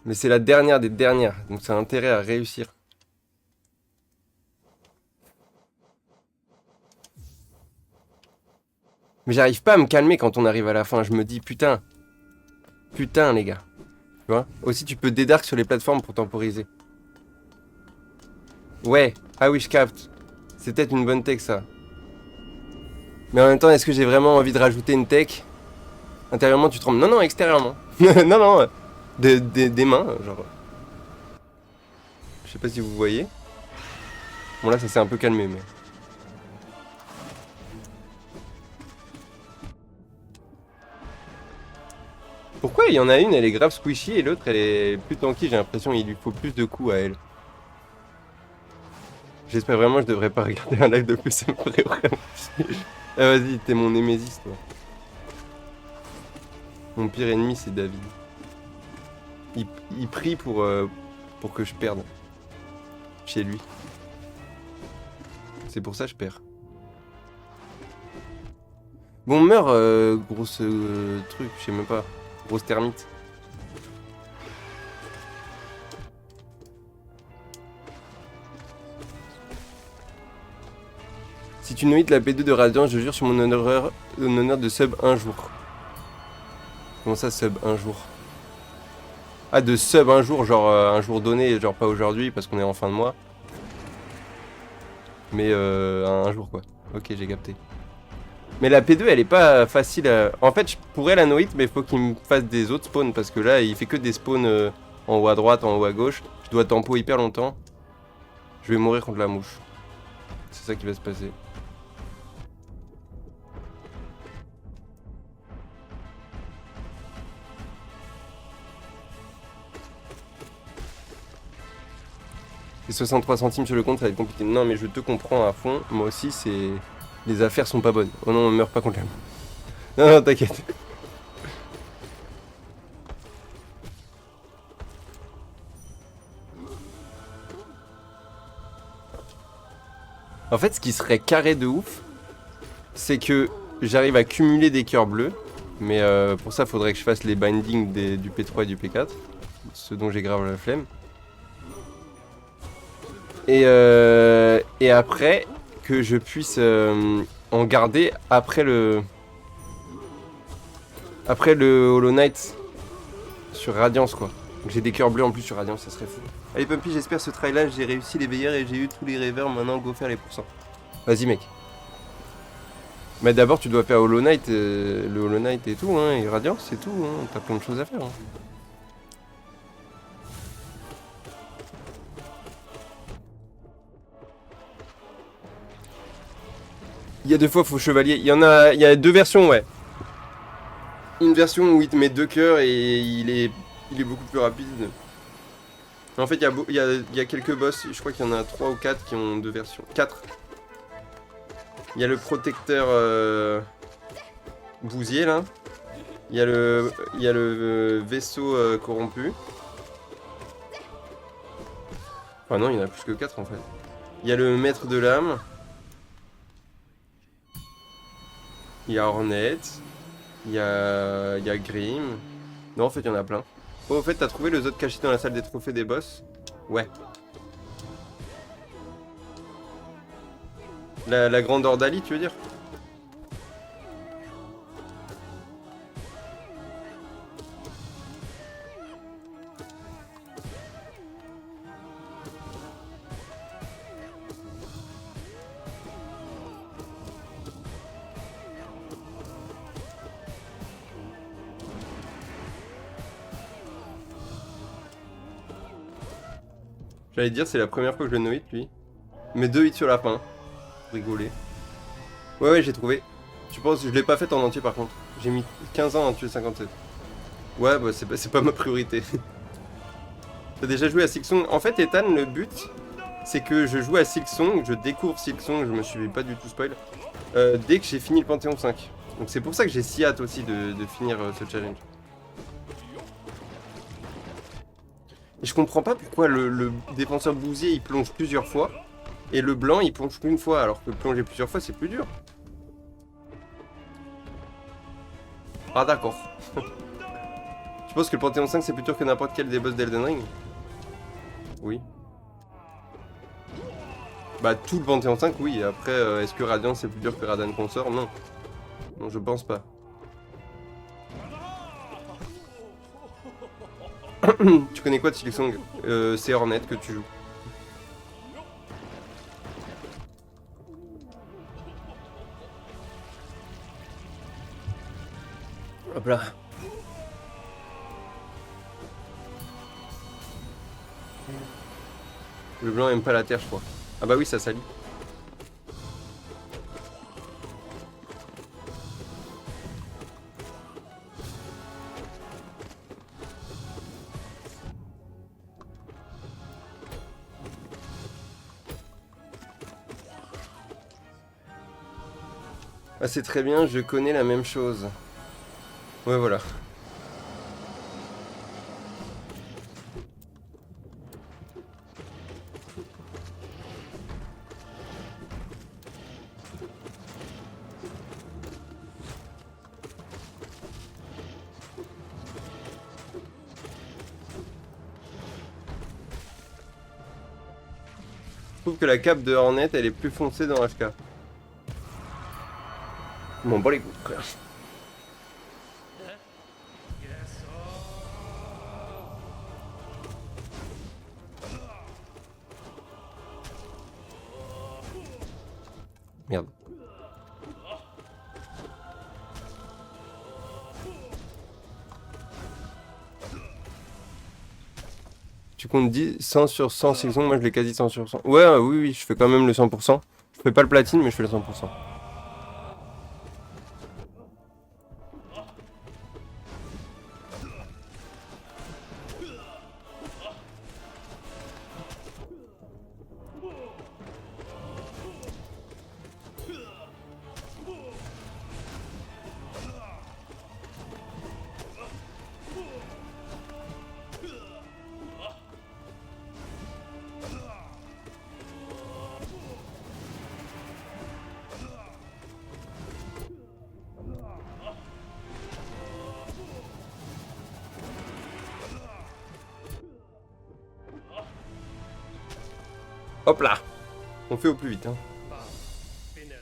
Mais c'est la dernière des dernières, donc ça a intérêt à réussir. Mais j'arrive pas à me calmer quand on arrive à la fin. Je me dis putain, putain les gars. Tu vois. Aussi tu peux dédark sur les plateformes pour temporiser. Ouais, ah oui je capte. C'est peut-être une bonne tech ça. Mais en même temps, est-ce que j'ai vraiment envie de rajouter une tech? Intérieurement tu trembles. Non, non, extérieurement. Non, non. Des mains, genre. Je sais pas si vous voyez. Bon là ça s'est un peu calmé mais. Pourquoi il y en a une, elle est grave squishy et l'autre elle est plus tanky, j'ai l'impression qu'il lui faut plus de coups à elle. J'espère vraiment que je devrais pas regarder un live de plus, ça me ferait vraiment chier. Ah vas-y, t'es mon némésis toi. Mon pire ennemi c'est David. Il prie pour que je perde. Chez lui. C'est pour ça que je perds. Bon, meurs, grosse truc, je sais même pas. Grosse termite. Si tu noites la P2 de Radiant, je jure sur mon honneur de sub un jour. Comment ça, sub un jour? Ah, de sub un jour, genre un jour donné, genre pas aujourd'hui parce qu'on est en fin de mois. Mais un jour quoi. Ok, j'ai capté. Mais la P2 elle est pas facile à... En fait je pourrais la noite mais il faut qu'il me fasse des autres spawns parce que là il fait que des spawns en haut à droite, en haut à gauche. Je dois tempo hyper longtemps. Je vais mourir contre la mouche. C'est ça qui va se passer. Et 63 centimes sur le compte ça va être compliqué. Non mais je te comprends à fond. Moi aussi c'est... Les affaires sont pas bonnes. Oh non on meurt pas contre la mouche. Non non t'inquiète. En fait, ce qui serait carré de ouf, c'est que j'arrive à cumuler des cœurs bleus. Mais pour ça, il faudrait que je fasse les bindings du P3 et du P4. Ce dont j'ai grave la flemme. Et après, que je puisse en garder après le Hollow Knight sur Radiance, quoi. Donc j'ai des cœurs bleus en plus sur Radiance, ça serait fou. Allez Pumpy, j'espère ce try là, j'ai réussi les veilleurs et j'ai eu tous les rêveurs. Maintenant, go faire les pourcents. Vas-y, mec. Mais d'abord, tu dois faire Hollow Knight, le Hollow Knight et tout, hein, et Radiance, c'est tout, hein. T'as plein de choses à faire. Hein. Il y a deux fois faux chevalier. Il y a deux versions, ouais. Une version où il te met deux cœurs et il est beaucoup plus rapide. En fait, il y a quelques boss, je crois qu'il y en a 3 ou 4 qui ont deux versions. 4. Il y a le protecteur bousier là. Il y a le vaisseau corrompu. Enfin non, il y en a plus que 4 en fait. Il y a le maître de l'âme. Il y a Hornet. Il y a Grim. Non, en fait, il y en a plein. Oh, au fait, t'as trouvé le Zod caché dans la salle des trophées des boss? Ouais. La grande Ordalie, tu veux dire? J'allais dire, c'est la première fois que je le no-hit, lui. Mais 2 hits sur la fin. Rigoler. Ouais, ouais, j'ai trouvé. Tu penses, je l'ai pas fait en entier par contre. J'ai mis 15 ans à en tuer 57. Ouais, bah c'est pas ma priorité. T'as déjà joué à Silksong? En fait, Ethan, le but, c'est que je joue à Silksong, je découvre Silksong, je me suis pas du tout spoil, dès que j'ai fini le Panthéon 5. Donc c'est pour ça que j'ai si hâte aussi de finir ce challenge. Et je comprends pas pourquoi le défenseur bousier il plonge plusieurs fois, et le blanc il plonge qu'une fois, alors que plonger plusieurs fois c'est plus dur. Ah d'accord. Tu penses que le Panthéon 5 c'est plus dur que n'importe quel des boss d'Elden Ring? Oui. Bah tout le Panthéon 5 oui, après est-ce que Radiant c'est plus dur que Radan Consort? Non. Non, je pense pas. Tu connais quoi de Silksong? C'est Hornet que tu joues. Hop là. Le blanc aime pas la terre, je crois. Ah bah oui, ça salit. Ah c'est très bien, je connais la même chose. Ouais voilà. Je trouve que la cape de Hornet elle est plus foncée dans HK. Bon, les couilles, frère. Merde. Tu comptes 10, 100 sur 100 Silksong, moi je l'ai quasi 100 sur 100. Ouais, oui, oui, je fais quand même le 100%. Je fais pas le platine, mais je fais le 100%. Hop là. On fait au plus vite, hein.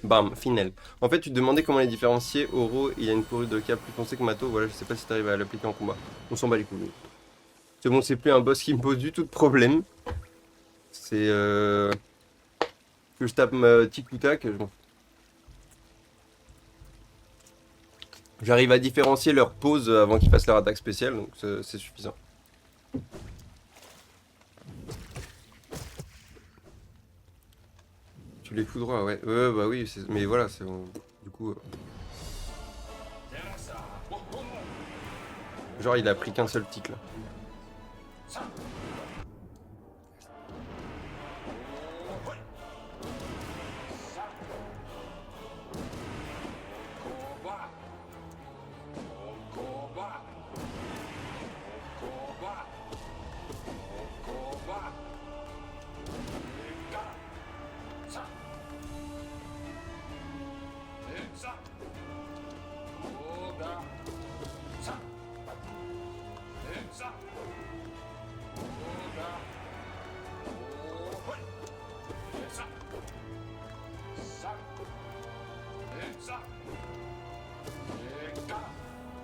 Bam, final. En fait, tu te demandais comment les différencier. Oro, il a une courue de cas plus foncée que Mato. Voilà, je sais pas si t'arrives à l'appliquer en combat. On s'en bat les couilles. C'est bon, c'est plus un boss qui me pose du tout de problème. C'est que je tape ma tic ou tac. Bon. J'arrive à différencier leur pause avant qu'ils fassent leur attaque spéciale, donc c'est suffisant. Tu les foudroies, ouais. Ouais, bah oui, mais voilà, c'est du coup. Genre, il a pris qu'un seul tic là.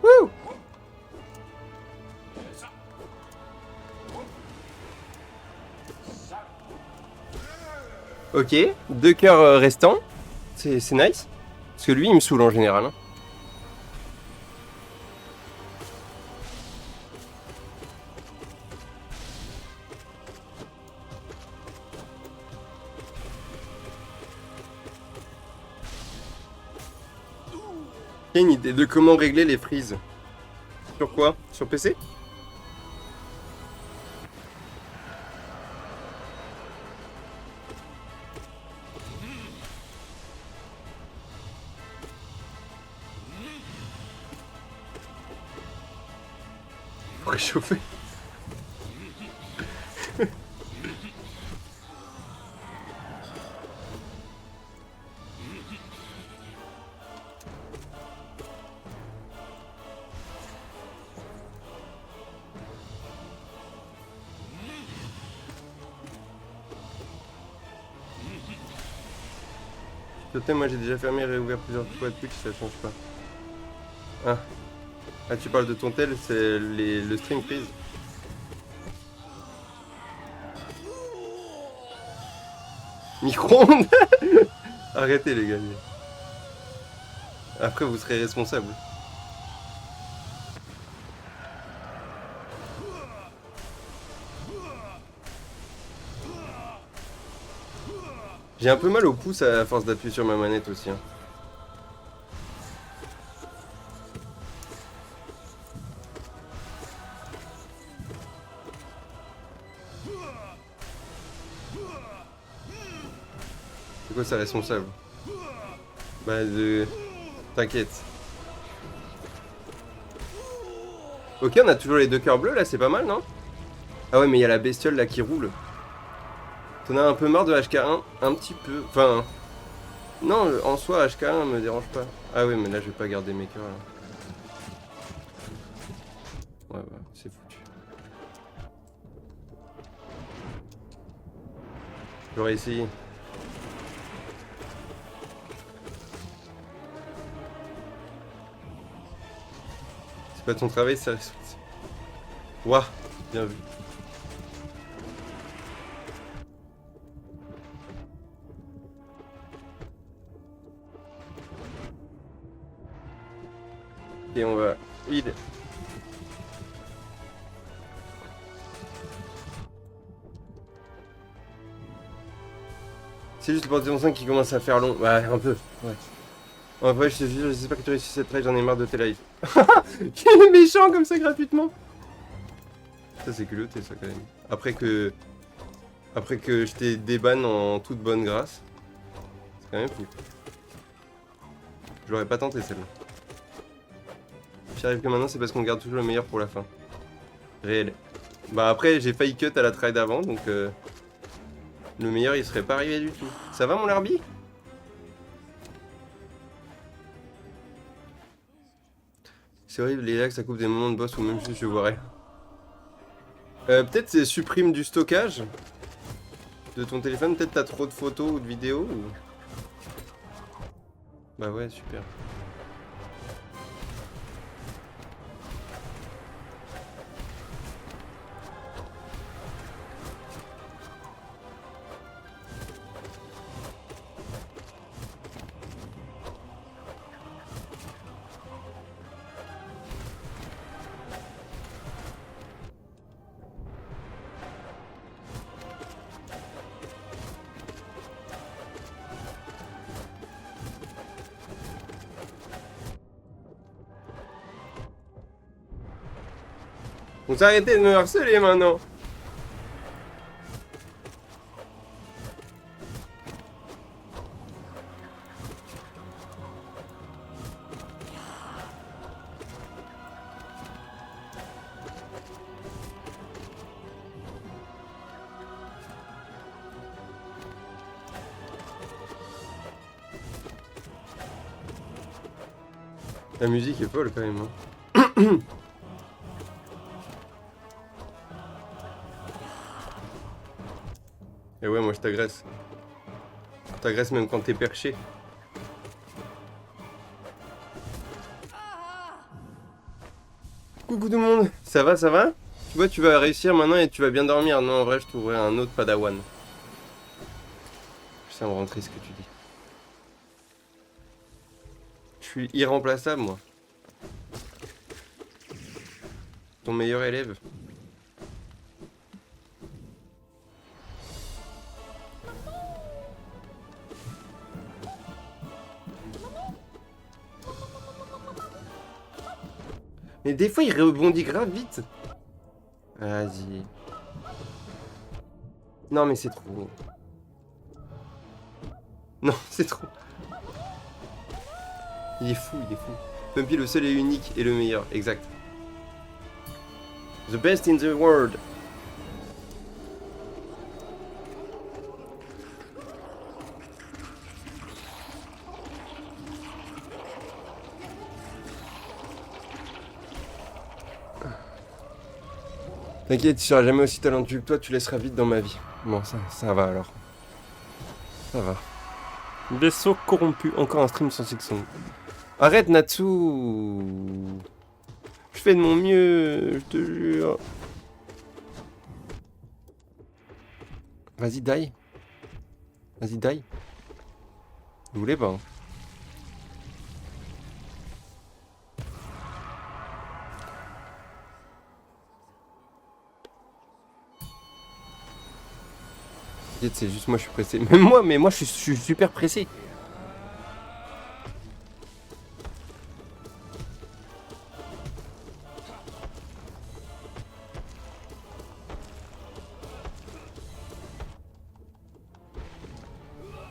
Wouh! Ok, 2 cœurs restants. C'est nice. Parce que lui, il me saoule en général. Hein. T'as une idée de comment régler les freezes? Sur quoi? Sur PC? Faut réchauffer. Totem, moi j'ai déjà fermé et réouvert plusieurs fois Twitch, ça change pas. Ah. Ah, tu parles de ton tel, c'est le stream freeze. Micro-ondes. Arrêtez les gars. Après vous serez responsable. J'ai un peu mal au pouce à force d'appuyer sur ma manette aussi. Hein. C'est quoi ça responsable? Bah de... T'inquiète. Ok, on a toujours les deux cœurs bleus là, c'est pas mal non? Ah ouais mais il y a la bestiole là qui roule. T'en as un peu marre de HK1? Un petit peu. Enfin... Non, en soi HK1 me dérange pas. Ah oui mais là je vais pas garder mes cœurs là. Ouais c'est foutu. J'aurais essayé. C'est pas ton travail, ça. Ouah, bien vu. Et on va heal. C'est juste le Panthéon 5 qui commence à faire long. Ouais, un peu. Ouais. En vrai, je te jure, j'espère que tu réussis cette raid, j'en ai marre de tes lives. Quel est méchant comme ça gratuitement. Ça c'est culotté ça quand même. Après que je t'ai déban en toute bonne grâce. C'est quand même fou. Je l'aurais pas tenté celle-là. J'arrive que maintenant c'est parce qu'on garde toujours le meilleur pour la fin. Réel. Bah après j'ai failli cut à la trade avant donc le meilleur il serait pas arrivé du tout. Ça va mon Larbi? C'est horrible les lags ça coupe des moments de boss ou même juste je vois rien. Peut-être c'est supprime du stockage de ton téléphone, peut-être t'as trop de photos ou de vidéos ou... Bah ouais super. Vous arrêtez de me harceler maintenant. La musique est folle quand même. Hein. Et ouais, moi je t'agresse. Je t'agresse même quand t'es perché. Coucou tout le monde. Ça va, ça va? Tu vois, tu vas réussir maintenant et tu vas bien dormir. Non, en vrai, je trouverai un autre padawan. Ça me rend triste ce que tu dis. Je suis irremplaçable, moi. Ton meilleur élève. Mais des fois, il rebondit grave vite. Vas-y. Non, mais c'est trop. Non, c'est trop. Il est fou, il est fou. Pumpy, le seul et unique et le meilleur, exact. The best in the world. T'inquiète, tu seras jamais aussi talentueux que toi, tu laisseras vite dans ma vie. Bon, ça va alors. Ça va. Vaisseau corrompu. Encore un stream sans Sixon. Arrête Natsu. Je fais de mon mieux, je te jure. Vas-y, die. Vas-y, die. Je voulais pas. Hein. C'est juste moi, je suis pressé. Mais moi, je suis super pressé.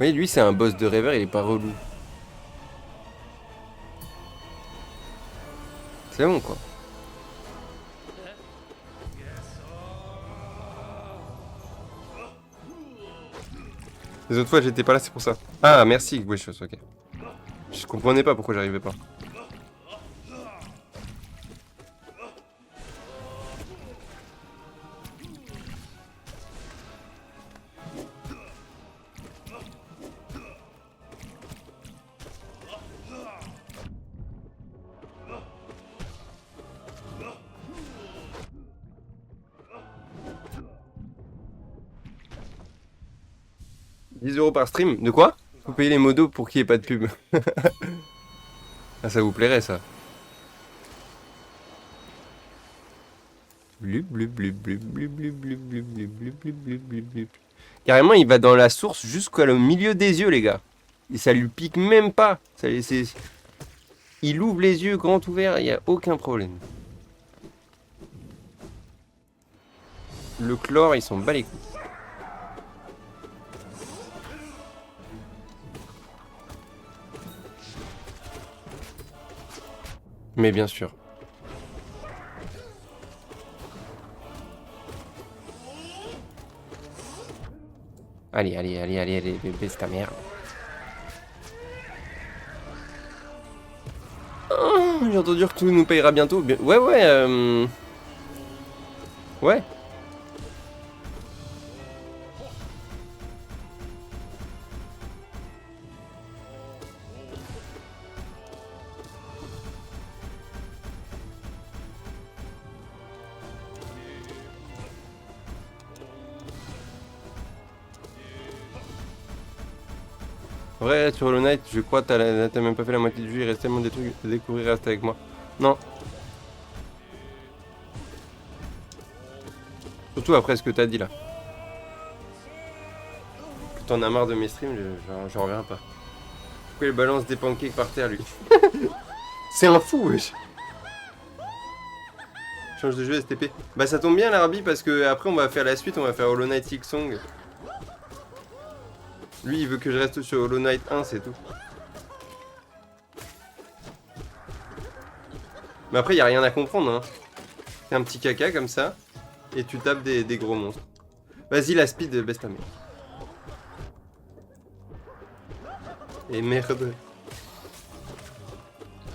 Oui, lui, c'est un boss de rêveur, il est pas relou. C'est bon, quoi. Les autres fois, j'étais pas là, c'est pour ça. Ah, merci, Gweshos, ok. Je comprenais pas pourquoi j'arrivais pas. €10 par stream. De quoi? Faut payer les modos pour qu'il n'y ait pas de pub. Ah, ça vous plairait, ça. Carrément, il va dans la source jusqu'au milieu des yeux, les gars. Et ça lui pique même pas. Il ouvre les yeux grand ouverts, il n'y a aucun problème. Le chlore, ils sont bas les couilles. Mais bien sûr. Allez, baisse ta mère. Oh, j'ai entendu que tout nous payera bientôt. Ouais. Ouais. Vrai, sur Hollow Knight, je crois que t'as même pas fait la moitié du jeu, il reste tellement des trucs à découvrir, reste avec moi. Non. Surtout après ce que t'as dit là. T'en as marre de mes streams, j'en reviens pas. Pourquoi il balance des pancakes par terre lui? C'est un fou, wesh. Change de jeu STP. Bah ça tombe bien l'Arby parce que après on va faire la suite, on va faire Hollow Knight Silksong. Lui il veut que je reste sur Hollow Knight 1, c'est tout. Mais après y a rien à comprendre hein. Fais un petit caca comme ça et tu tapes des gros monstres. Vas-y la speed baisse ta mère. Et merde.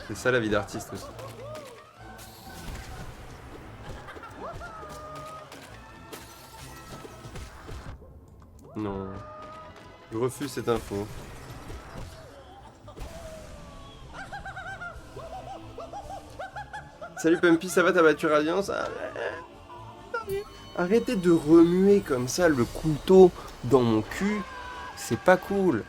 C'est ça la vie d'artiste aussi. Non. Je refuse cette info. Salut Pumpy, ça va, t'as battu Radiance? Arrêtez de remuer comme ça le couteau dans mon cul. C'est pas cool.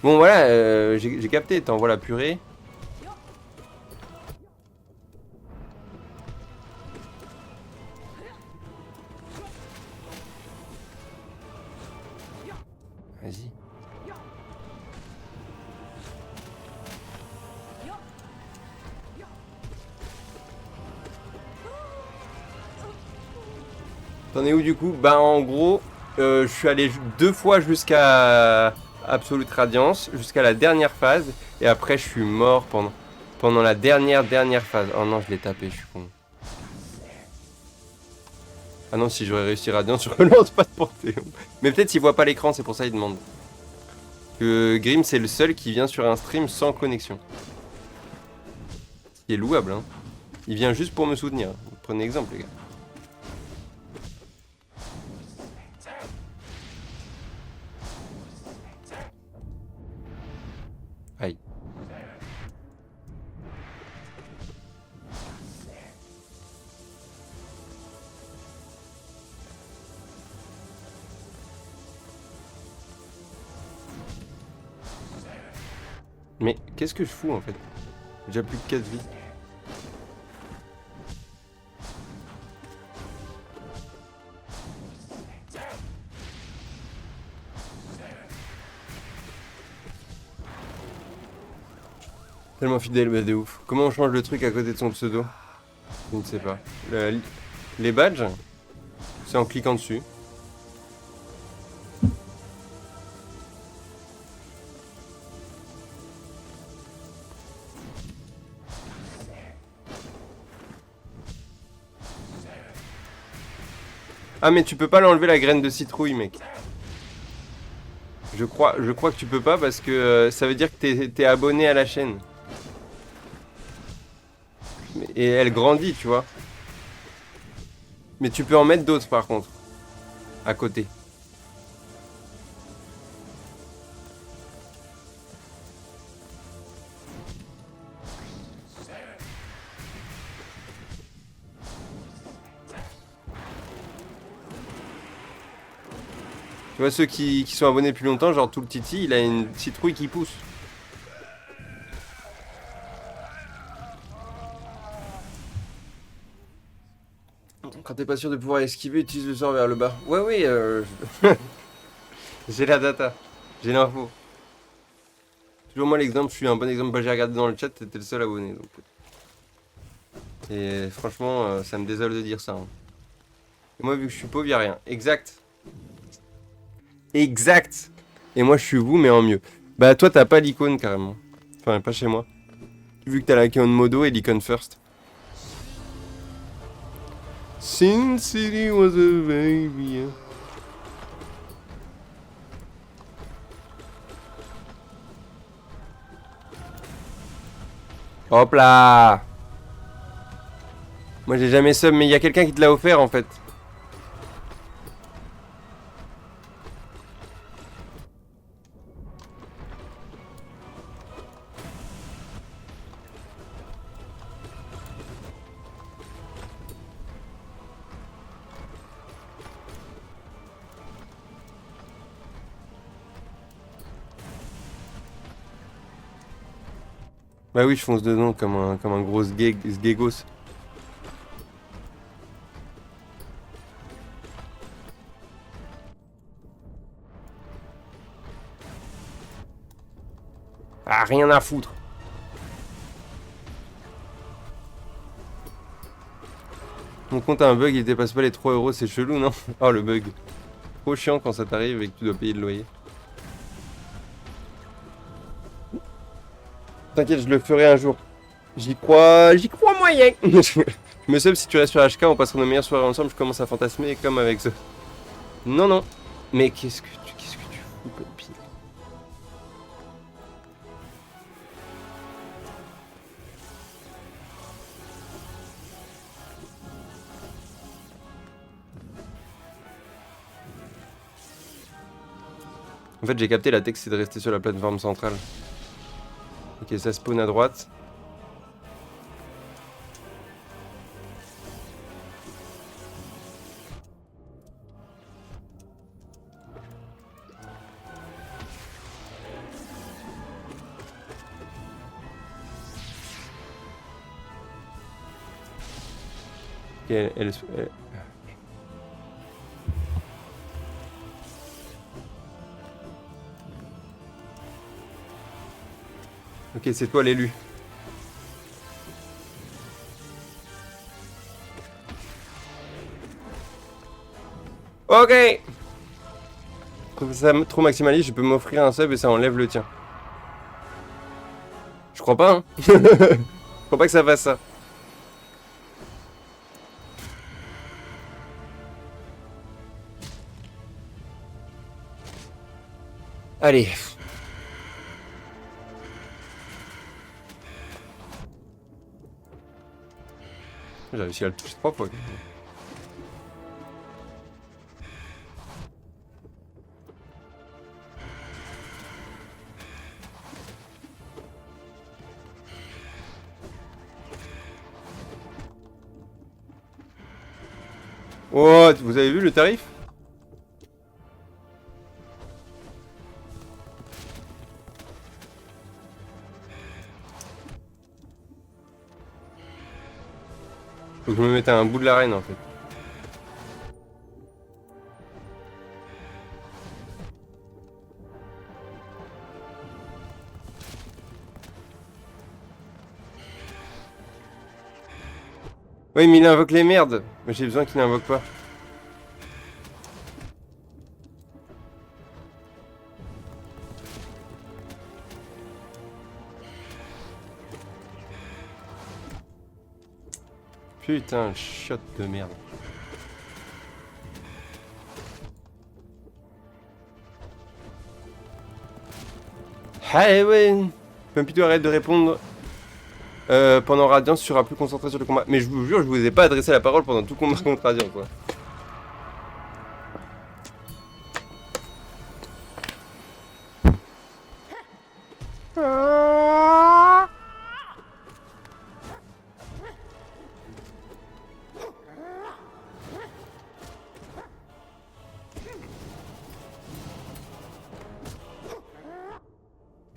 Bon voilà, j'ai capté, t'envoies la purée. Vas-y. T'en es où du coup? Bah en gros, je suis allé 2 fois jusqu'à Absolute Radiance, jusqu'à la dernière phase, et après je suis mort pendant la dernière phase. Oh non, je l'ai tapé, je suis con. Ah non, si j'aurais réussi Radiant, je relance pas de Panthéon. Mais peut-être qu'il voit pas l'écran, c'est pour ça qu'il demande. Que Grim, c'est le seul qui vient sur un stream sans connexion. Ce qui est louable, hein. Il vient juste pour me soutenir. Prenez exemple, les gars. Aïe. Mais qu'est-ce que je fous en fait? J'ai déjà plus de 4 vies. Tellement fidèle, bah de ouf. Comment on change le truc à côté de son pseudo? Je ne sais pas. Les badges, c'est en cliquant dessus. Ah mais tu peux pas l'enlever la graine de citrouille, mec. Je crois que tu peux pas parce que ça veut dire que t'es abonné à la chaîne. Et elle grandit, tu vois. Mais tu peux en mettre d'autres par contre. À côté. Tu vois ceux qui sont abonnés depuis longtemps, genre tout le Titi, il a une citrouille qui pousse. Quand t'es pas sûr de pouvoir esquiver, utilise le sort vers le bas. Ouais, oui, j'ai la data. J'ai l'info. Toujours moi l'exemple, je suis un bon exemple. Bah, j'ai regardé dans le chat, t'étais le seul abonné. Donc. Et franchement, ça me désole de dire ça. Hein. Et moi, vu que je suis pauvre, y'a rien. Exact. Exact. Et moi, je suis vous, mais en mieux. Bah, toi, t'as pas l'icône carrément. Enfin, pas chez moi. Vu que t'as l'icône modo et l'icône first. Sin City was a baby. Hop là. Moi j'ai jamais sub, mais il y a quelqu'un qui te l'a offert en fait. Bah oui, je fonce dedans comme un gros sgegos. Ah, rien à foutre. Mon compte a un bug, il dépasse pas les 3 euros, c'est chelou, non? Oh, le bug. Trop chiant quand ça t'arrive et que tu dois payer le loyer. T'inquiète, je le ferai un jour. J'y crois moyen. Mais sub, si tu restes sur HK, on passera nos meilleures soirées ensemble, je commence à fantasmer comme avec ce... Non, non. Mais qu'est-ce que tu fous, copine? En fait, j'ai capté la texte, c'est de rester sur la plateforme centrale. Ok, ça spawn à droite. Ok, ok, c'est toi l'élu. Ok. Comme ça, trop maximaliste, je peux m'offrir un sub et ça enlève le tien. Je crois pas, hein. Je crois pas que ça fasse ça. Allez. J'ai réussi à le toucher 3 fois. Oh, vous avez vu le tarif? Faut que je me mette à un bout de l'arène en fait. Oui, mais il invoque les merdes. Mais j'ai besoin qu'il n'invoque pas. Putain, shot de merde. Ah ouais. Pompidou, arrête de répondre. Pendant Radiance, tu seras plus concentré sur le combat. Mais je vous jure, je vous ai pas adressé la parole pendant tout combat contre Radiance, quoi.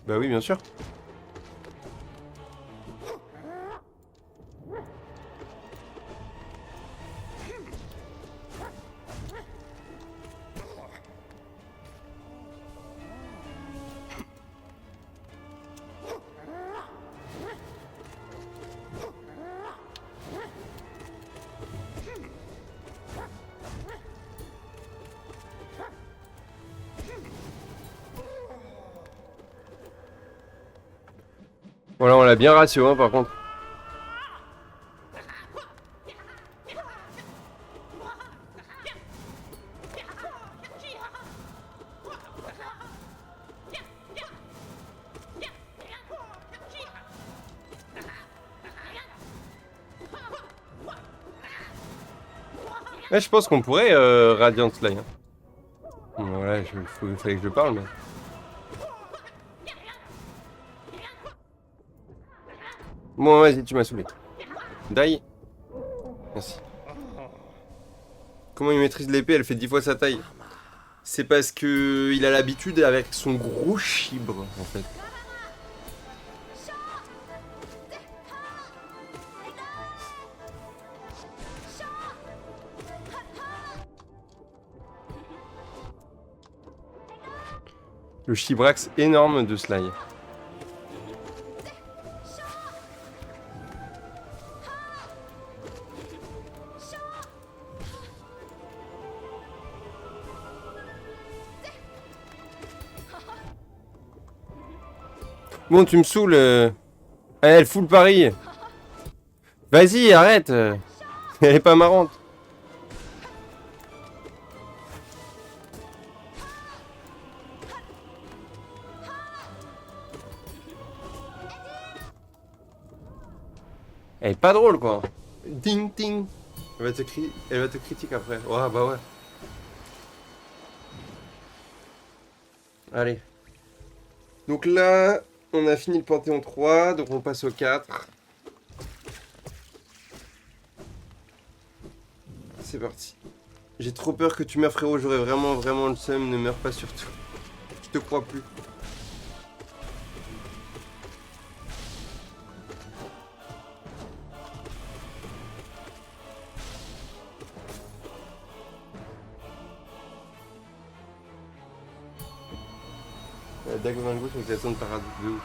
Bah oui, bien sûr. Voilà, on l'a bien ratio, hein, par contre. Ouais, je pense qu'on pourrait Radiant là. Hein. Voilà, il fallait que je parle, mais... Bon, vas-y, tu m'as saoulé. Die. Merci. Comment il maîtrise l'épée? Elle fait 10 fois sa taille. C'est parce que il a l'habitude avec son gros chibre, en fait. Le chibrax énorme de Sly. Bon, tu me saoules. Elle fout le pari. Vas-y, arrête. Elle est pas marrante. Elle est pas drôle, quoi. Ding, ding. Elle va te critiquer après. Ouais, bah ouais. Allez. Donc là, on a fini le Panthéon 3, donc on passe au 4. C'est parti. J'ai trop peur que tu meurs, frérot. J'aurais vraiment le seum. Ne meurs pas surtout. Je te crois plus. La dague main gauche avec la sonde parade de ouf.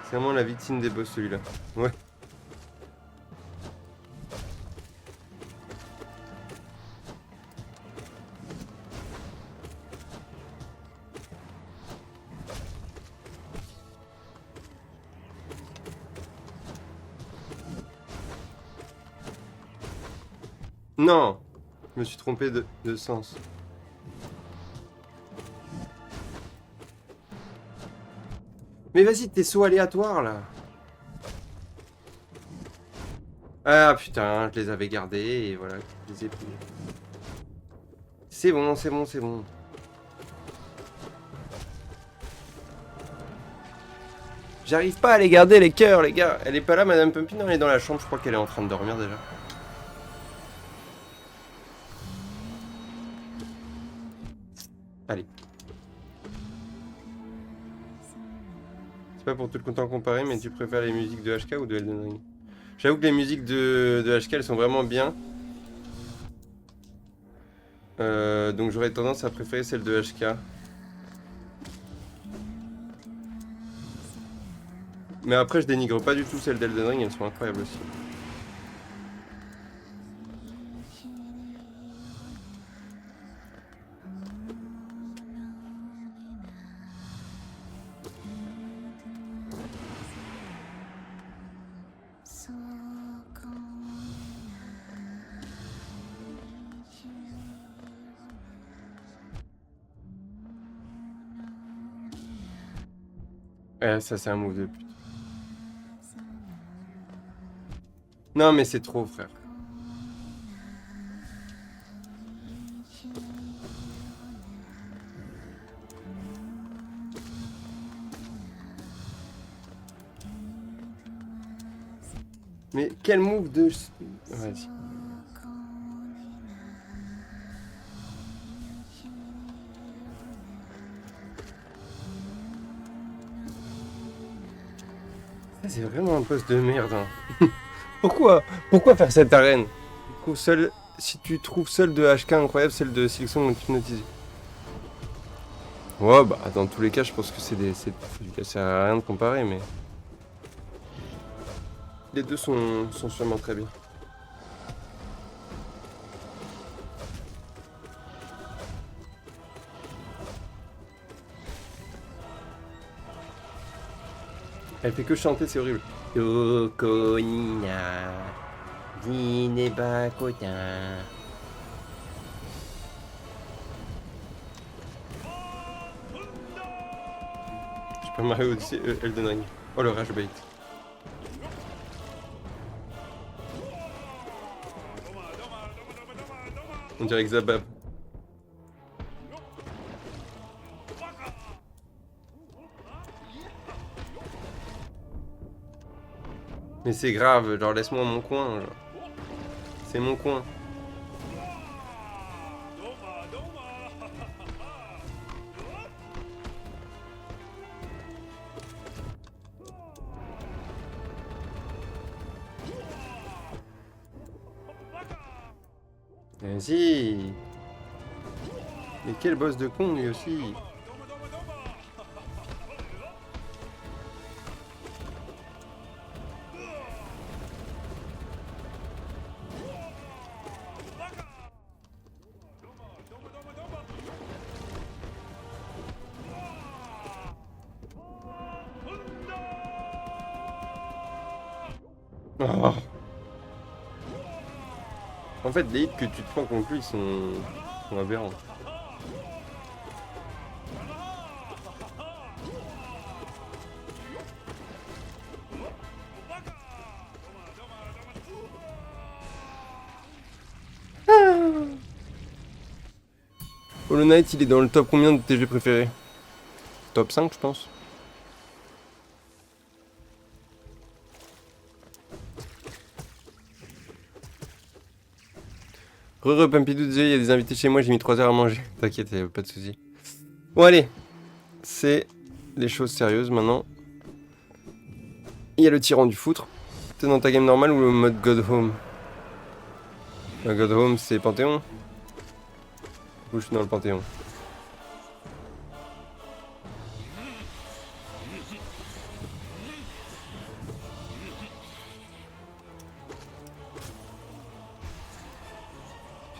C'est vraiment la victime des boss celui-là. Ouais. Non, je me suis trompé de sens. Mais vas-y, tes sauts aléatoires là. Ah putain, je les avais gardés et voilà, je les ai pris. C'est bon, c'est bon, c'est bon. J'arrive pas à les garder les cœurs, les gars. Elle est pas là, Madame Pumpkin, elle est dans la chambre. Je crois qu'elle est en train de dormir déjà. Allez. C'est pas pour tout le content comparer, mais tu préfères les musiques de HK ou de Elden Ring? J'avoue que les musiques de HK, elles sont vraiment bien. Donc j'aurais tendance à préférer celles de HK. Mais après, je dénigre pas du tout celles d'Elden Ring, elles sont incroyables aussi. Ça c'est un move de pute. Non mais c'est trop, frère. Mais quel move de... Vas-y. C'est vraiment un poste de merde. Hein. Pourquoi faire cette arène? Si tu trouves celle de HK incroyable, celle de Silksong hypnotisée. Ouais, bah dans tous les cas, je pense que ça sert à rien de comparer, mais... Les deux sont sûrement très bien. Elle fait que chanter, c'est horrible. Yokonina, Dinebakotin. Super Mario Odyssey, Elden Ring. Oh le rage bait. On dirait Xabab. Mais c'est grave, genre laisse-moi mon coin. Genre. C'est mon coin. Vas-y. Mais quel boss de con lui aussi. Oh. En fait, les hits que tu te prends contre lui sont aberrants. Hollow Knight, il est dans le top combien de tes jeux préférés? Top 5, je pense. Pompidou disait, il y a des invités chez moi, j'ai mis 3 heures à manger. T'inquiète, pas de soucis. Bon, allez. C'est les choses sérieuses maintenant. Il y a le tyran du foutre. T'es dans ta game normale ou le mode God Home? Le God Home, c'est Panthéon. Du coup, je suis dans le Panthéon.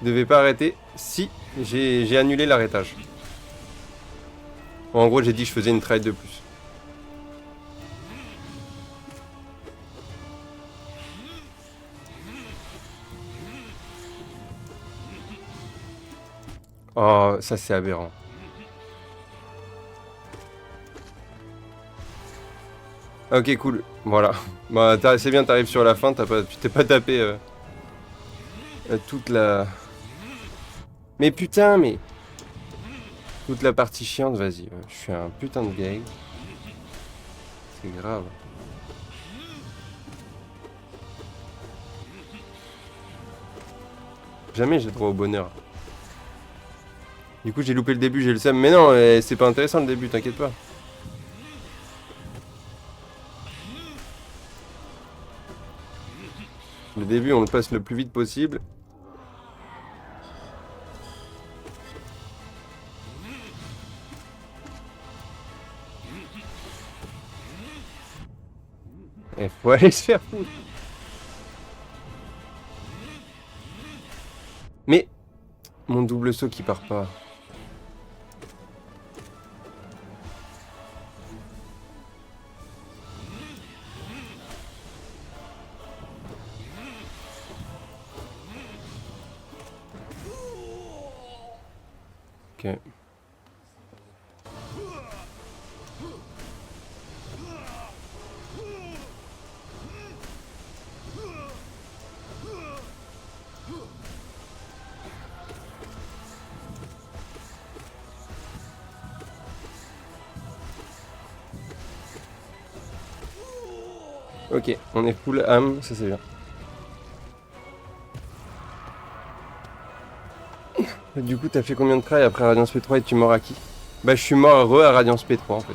Je devais pas arrêter. Si, j'ai annulé l'arrêtage. En gros, j'ai dit que je faisais une trade de plus. Oh, ça c'est aberrant. Ok, cool. Voilà. Bah, c'est bien, t'arrives sur la fin, tu t'es pas tapé toute la... Mais putain, mais... Toute la partie chiante, vas-y. Je suis un putain de gay. C'est grave. Jamais j'ai droit au bonheur. Du coup, j'ai loupé le début, j'ai le seum. Mais non, c'est pas intéressant le début, t'inquiète pas. Le début, on le passe le plus vite possible. Et faut aller se faire foutre. Mais mon double saut qui part pas. Ok. Ok, on est full âme, ça c'est bien. Du coup, t'as fait combien de tries après Radiance P3 et tu mords à qui? Bah, je suis mort heureux à Radiance P3 en fait.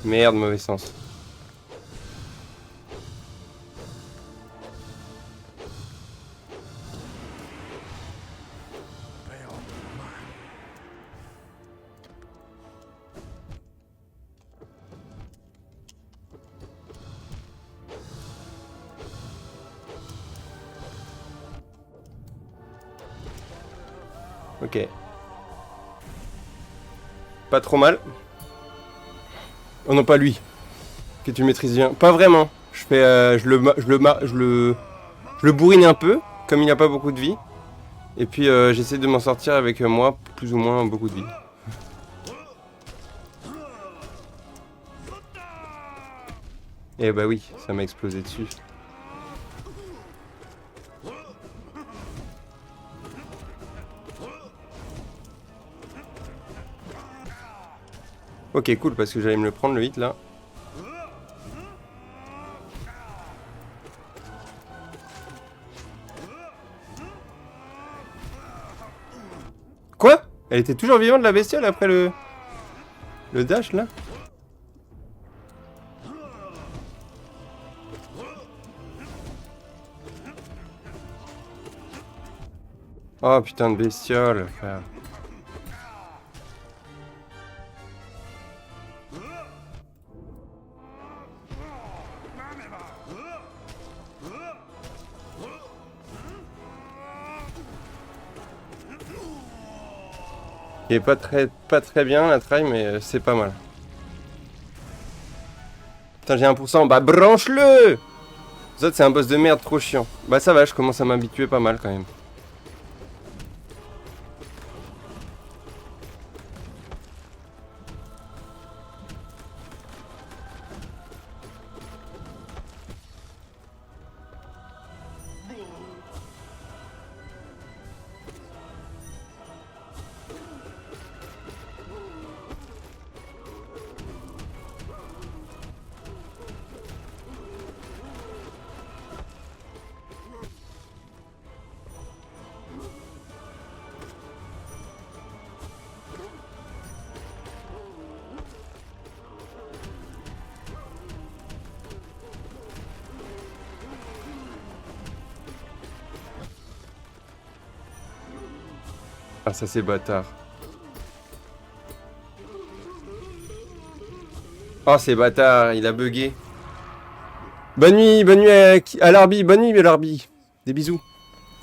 Merde, mauvais sens. Ok. Pas trop mal. Oh non, pas lui. Que tu maîtrises bien. Pas vraiment. Je fais, je le bourrine un peu, comme il n'a pas beaucoup de vie. Et puis j'essaie de m'en sortir avec moi, plus ou moins beaucoup de vie. Et bah oui, ça m'a explosé dessus. Ok, cool, parce que j'allais me le prendre le hit là. Quoi? Elle était toujours vivante la bestiole après le dash là? Oh putain de bestiole, frère. Il est pas très bien la try, mais c'est pas mal. Putain, j'ai 1%. Bah branche-le! Zod, c'est un boss de merde trop chiant. Bah ça va, je commence à m'habituer pas mal quand même. Ah ça c'est bâtard. Oh c'est bâtard, il a bugué. Bonne nuit à l'Arby, bonne nuit à l'Arby. Des bisous.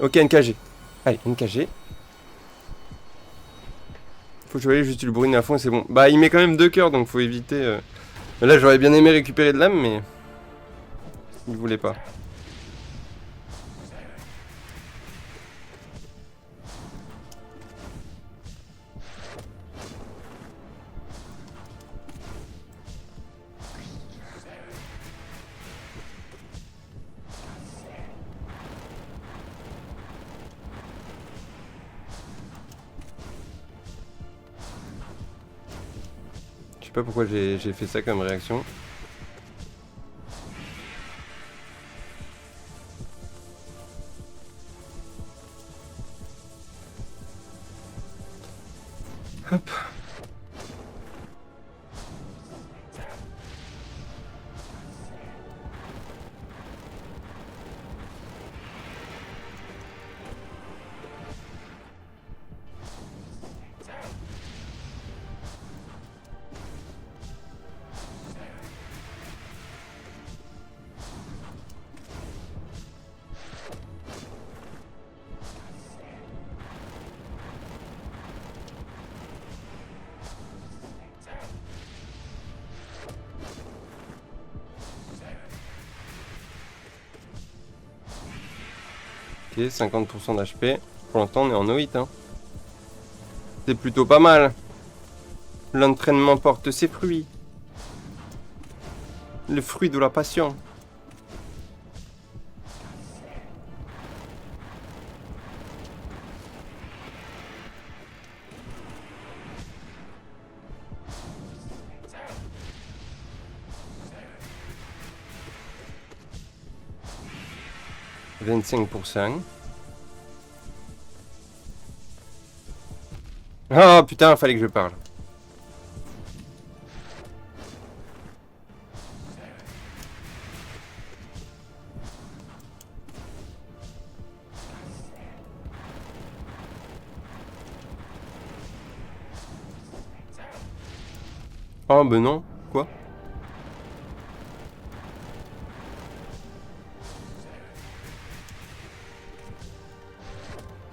Ok, NKG. Allez, NKG. Faut que je voyais juste le brune à fond et c'est bon. Bah, il met quand même 2 cœurs donc faut éviter. Là, j'aurais bien aimé récupérer de l'âme, mais. Il voulait pas. Je sais pas pourquoi j'ai fait ça comme réaction. Hop. Ok, 50% d'HP. Pour l'instant, on est en No-hit. Hein. C'est plutôt pas mal. L'entraînement porte ses fruits. Le fruit de la passion. « 25%. Oh putain, fallait que je parle. Oh ben non, quoi?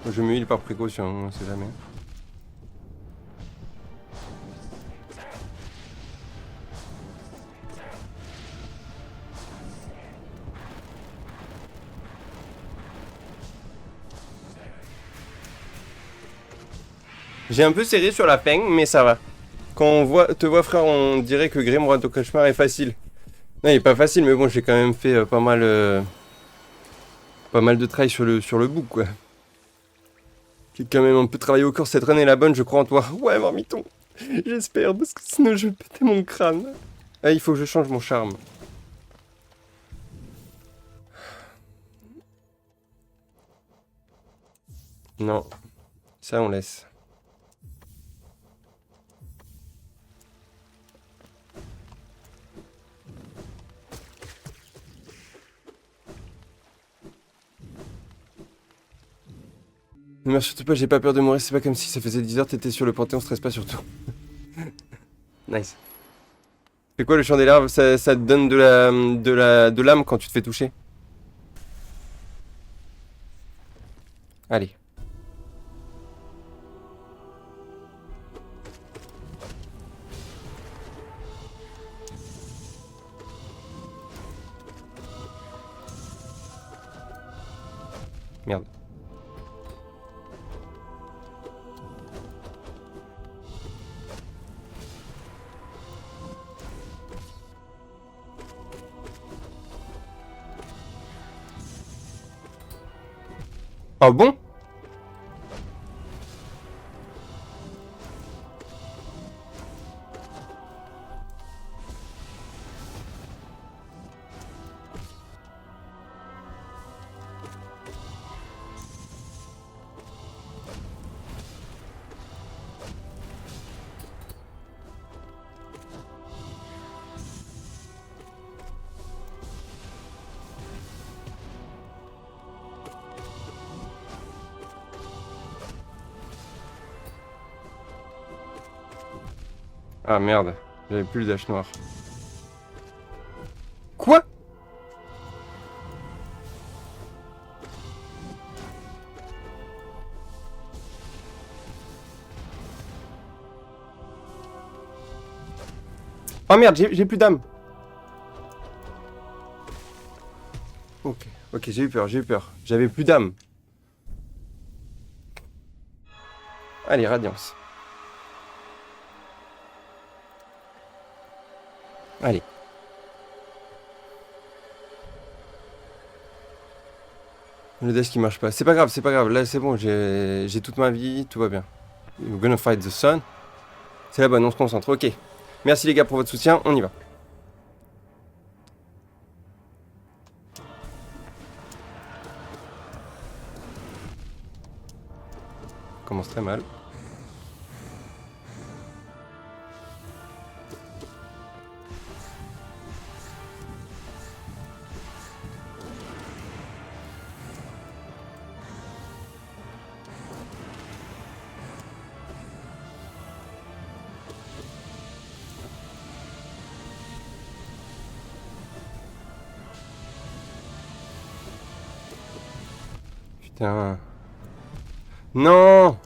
Je me heal par précaution, on sait jamais. J'ai un peu serré sur la peigne, mais ça va. Quand on te voit frère, on dirait que Grim Roi au cauchemar est facile. Non, il est pas facile, mais bon, j'ai quand même fait pas mal de travail sur le book, quoi. J'ai quand même un peu travaillé au corps. Cette run est la bonne, je crois en toi. Ouais, marmiton. J'espère, parce que sinon je vais péter mon crâne. Ah, il faut que je change mon charme. Non. Ça, on laisse. Ne meurs surtout pas, j'ai pas peur de mourir. C'est pas comme si ça faisait 10 heures, t'étais sur le panthéon, stresse pas surtout. Nice. C'est quoi le chant des larves? Ça te donne de l'âme quand tu te fais toucher. Allez. Merde. Ah bon? Ah merde, j'avais plus le dash noir. Quoi? Oh merde, j'ai plus d'âme. Ok, ok, j'ai eu peur, j'ai eu peur. J'avais plus d'âme. Allez, Radiance. Allez. Le dash qui marche pas. C'est pas grave, c'est pas grave. Là, c'est bon, j'ai toute ma vie, tout va bien. We're gonna fight the sun. C'est la bonne, on se concentre. Ok. Merci les gars pour votre soutien, on y va. On commence très mal. Putain. Non!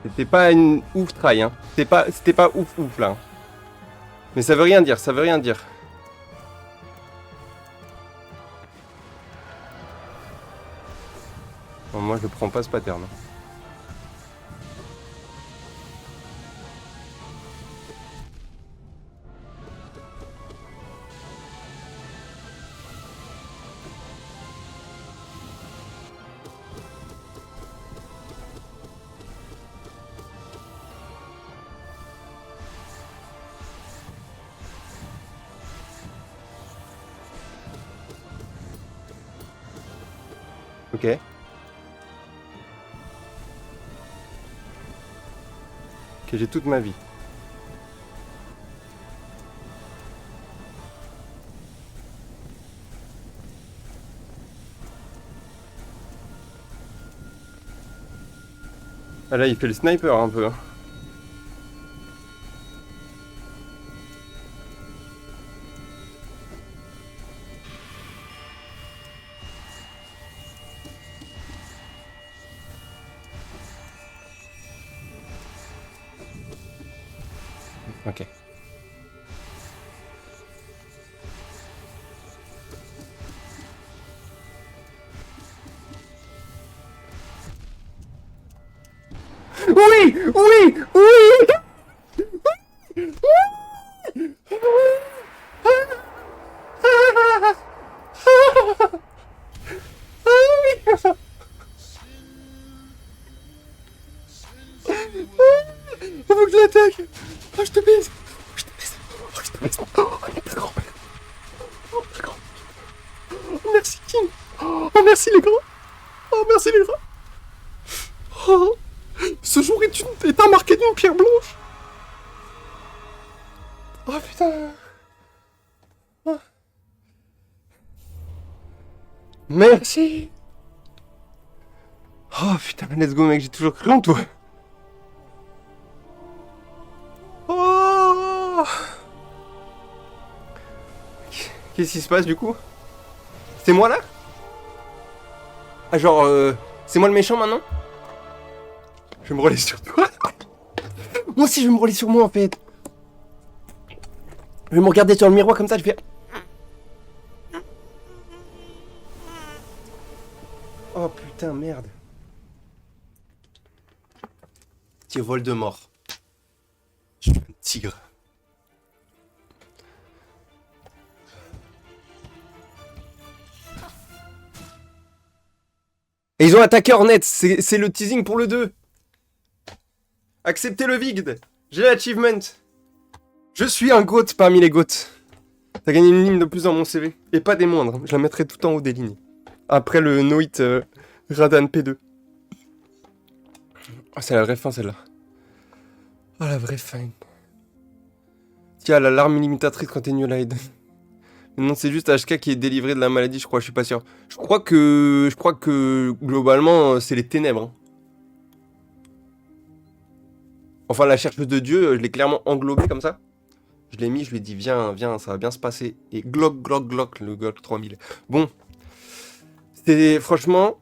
C'était pas une ouf try, hein. C'était pas ouf ouf là. Mais ça veut rien dire, ça veut rien dire. Bon, moi je le prends pas ce pattern. Ok. Ok, j'ai toute ma vie. Ah là, il fait le sniper un peu. Ok. Oui! Oui! Oui! Faut que je l'attaque! Oh, je te baise! Oh, je te baise! Oh, je te baise! Oh, il est grand! Oh, le grand! Oh, merci, King! Oh, merci, les grands! Oh, merci, les grands! Oh, ce jour est un marqué d'une pierre blanche! Oh, putain! Oh. Merci! Oh, putain, let's go, mec, j'ai toujours cru en toi! Oh! Qu'est-ce qui se passe du coup? C'est moi là? Ah genre c'est moi le méchant maintenant? Je vais me relayer sur toi. Moi aussi je vais me relayer sur moi en fait. Je vais me regarder sur le miroir comme ça, je vais... Oh putain merde. Petit Voldemort. Je suis un tigre. Et ils ont attaqué Hornet, c'est le teasing pour le 2. Acceptez le vide. J'ai l'achievement. Je suis un GOAT parmi les GOATs. T'as gagné une ligne de plus dans mon CV. Et pas des moindres. Je la mettrai tout en haut des lignes. Après le No Hit Radan P2. Ah, c'est la vraie fin, celle-là. Ah, la vraie fin. Tiens, l'alarme limitatrice quand t'es New Light. Non, c'est juste HK qui est délivré de la maladie, je crois, je suis pas sûr. Je crois que globalement, c'est les ténèbres. Hein. Enfin, la chercheuse de Dieu, je l'ai clairement englobée comme ça. Je l'ai mis, je lui ai dit, viens, viens, ça va bien se passer. Et glock, glock, glock, le Glock 3000. Bon, c'était franchement,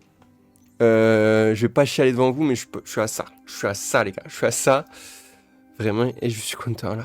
je vais pas chialer devant vous, mais je suis à ça. Je suis à ça, les gars. Je suis à ça. Vraiment, et je suis content là.